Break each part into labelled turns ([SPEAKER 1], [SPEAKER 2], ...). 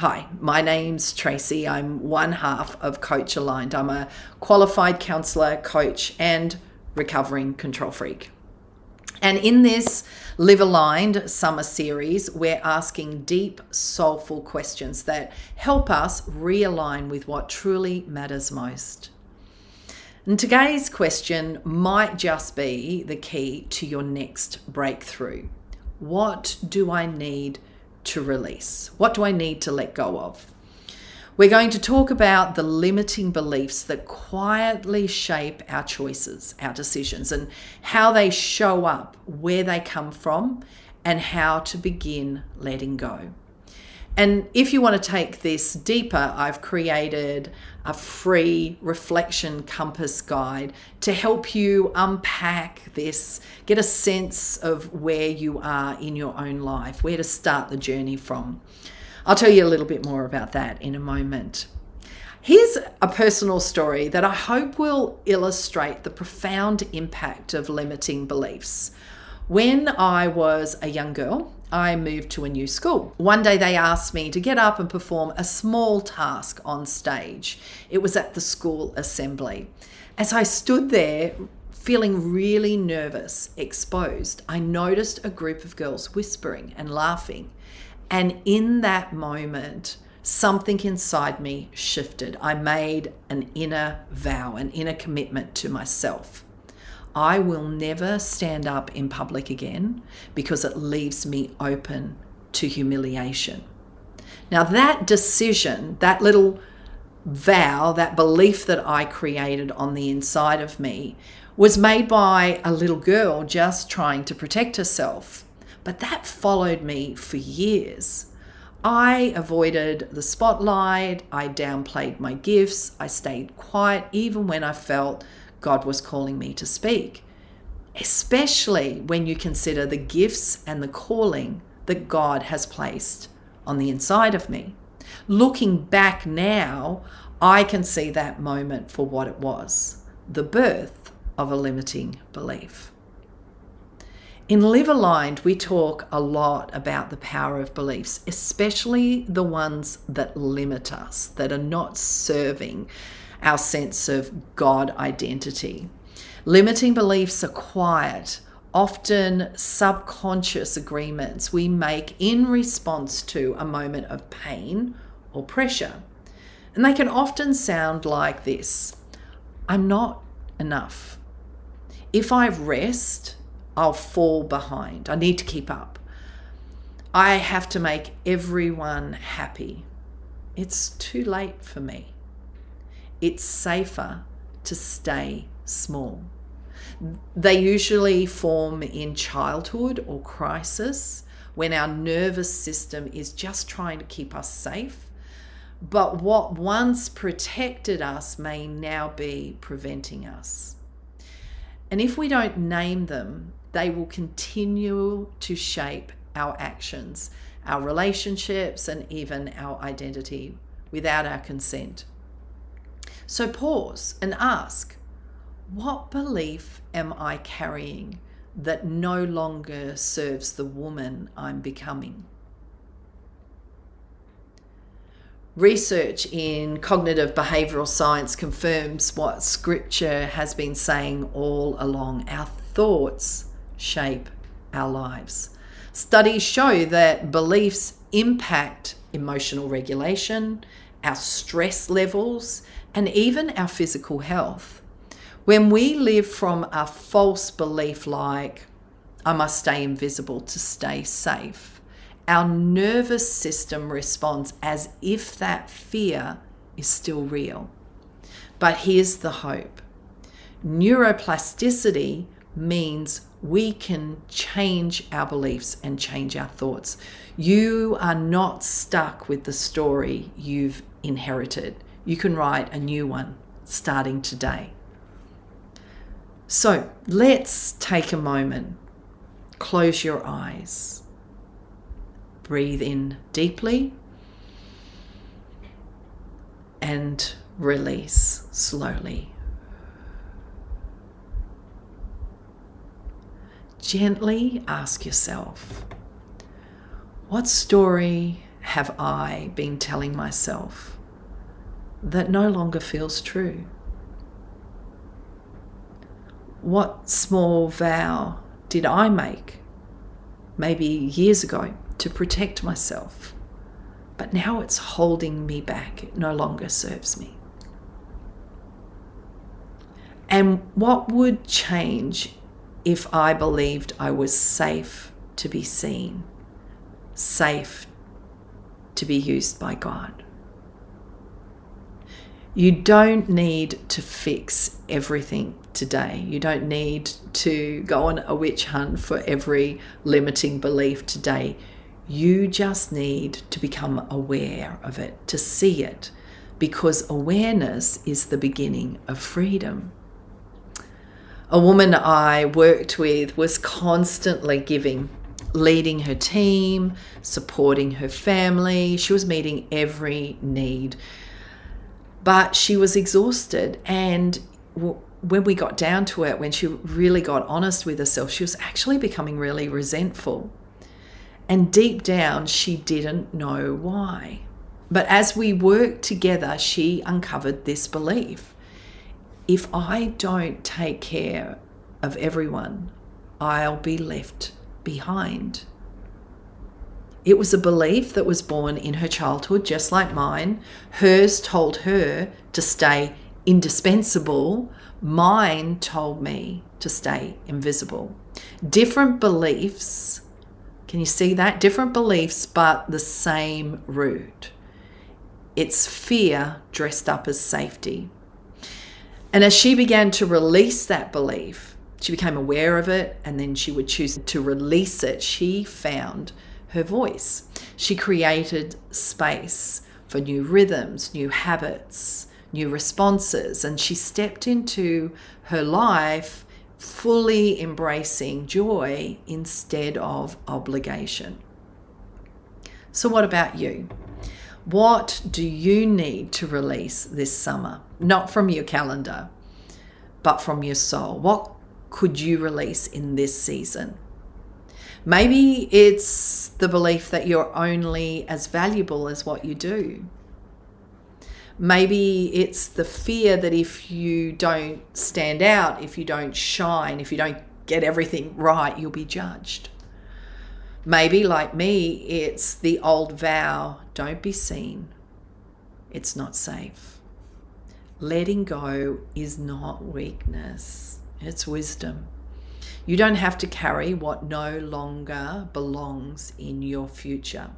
[SPEAKER 1] Hi, my name's Tracy. I'm one half of Coach Aligned. I'm a qualified counsellor, coach, and recovering control freak. And in this Live Aligned summer series, we're asking deep, soulful questions that help us realign with what truly matters most. And today's question might just be the key to your next breakthrough. What do I need to release? What do I need to let go of? We're going to talk about the limiting beliefs that quietly shape our choices, our decisions, and how they show up, where they come from, and how to begin letting go. And if you want to take this deeper, I've created a free reflection compass guide to help you unpack this, get a sense of where you are in your own life, where to start the journey from. I'll tell you a little bit more about that in a moment. Here's a personal story that I hope will illustrate the profound impact of limiting beliefs. When I was a young girl, I moved to a new school. One day they asked me to get up and perform a small task on stage. It was at the school assembly. As I stood there feeling really nervous, exposed, I noticed a group of girls whispering and laughing. And in that moment, something inside me shifted. I made an inner vow, an inner commitment to myself. I will never stand up in public again because it leaves me open to humiliation. Now that decision, that little vow, that belief that I created on the inside of me was made by a little girl just trying to protect herself. But that followed me for years. I avoided the spotlight, I downplayed my gifts, I stayed quiet even when I felt God was calling me to speak, especially when you consider the gifts and the calling that God has placed on the inside of me. Looking back now, I can see that moment for what it was, the birth of a limiting belief. In Live Aligned, we talk a lot about the power of beliefs, especially the ones that limit us, that are not serving our sense of God identity. Limiting beliefs are quiet, often subconscious agreements we make in response to a moment of pain or pressure. And they can often sound like this: I'm not enough. If I rest, I'll fall behind. I need to keep up. I have to make everyone happy. It's too late for me. It's safer to stay small. They usually form in childhood or crisis when our nervous system is just trying to keep us safe. But what once protected us may now be preventing us. And if we don't name them, they will continue to shape our actions, our relationships, and even our identity without our consent. So pause and ask, what belief am I carrying that no longer serves the woman I'm becoming? Research in cognitive behavioral science confirms what scripture has been saying all along. Our thoughts shape our lives. Studies show that beliefs impact emotional regulation, our stress levels, and even our physical health. When we live from a false belief like, I must stay invisible to stay safe, our nervous system responds as if that fear is still real. But here's the hope. Neuroplasticity means we can change our beliefs and change our thoughts. You are not stuck with the story you've inherited. You can write a new one starting today. So let's take a moment. Close your eyes. Breathe in deeply and release slowly. Gently ask yourself, what story have I been telling myself that no longer feels true? What small vow did I make maybe years ago to protect myself, but now it's holding me back? It no longer serves me. And what would change if I believed I was safe to be seen, safe to be used by God? You don't need to fix everything today. You don't need to go on a witch hunt for every limiting belief today. You just need to become aware of it, to see it, because awareness is the beginning of freedom. A woman I worked with was constantly giving, leading her team, supporting her family. She was meeting every need. But she was exhausted, and when we got down to it, when she really got honest with herself, she was actually becoming really resentful. And deep down, she didn't know why. But as we worked together, she uncovered this belief: if I don't take care of everyone, I'll be left behind. It was a belief that was born in her childhood, just like mine. Hers told her to stay indispensable. Mine told me to stay invisible. Different beliefs. Can you see that? Different beliefs, but the same root. It's fear dressed up as safety. And as she began to release that belief, she became aware of it, and then she would choose to release it. She found her voice. She created space for new rhythms, new habits, new responses, and she stepped into her life fully embracing joy instead of obligation. So what about you? What do you need to release this summer? Not from your calendar, but from your soul. What could you release in this season? Maybe it's the belief that you're only as valuable as what you do. Maybe it's the fear that if you don't stand out, if you don't shine, if you don't get everything right, you'll be judged. Maybe, like me, it's the old vow: don't be seen. It's not safe. Letting go is not weakness, it's wisdom. You don't have to carry what no longer belongs in your future.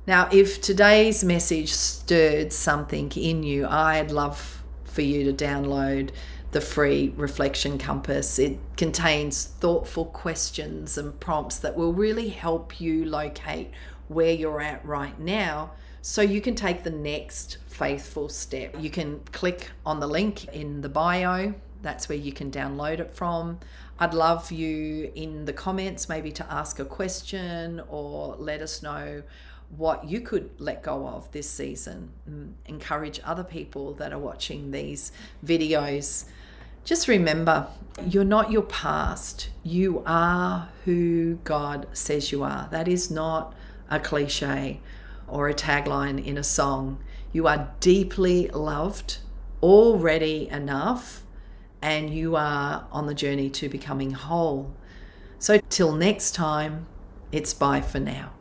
[SPEAKER 1] Now, if today's message stirred something in you, I'd love for you to download the free Reflection Compass. It contains thoughtful questions and prompts that will really help you locate where you're at right now, so you can take the next faithful step. You can click on the link in the bio. That's where you can download it from. I'd love you in the comments maybe to ask a question or let us know what you could let go of this season. Encourage other people that are watching these videos. Just remember, you're not your past. You are who God says you are. That is not a cliche or a tagline in a song. You are deeply loved, already enough, and you are on the journey to becoming whole. So till next time, it's bye for now.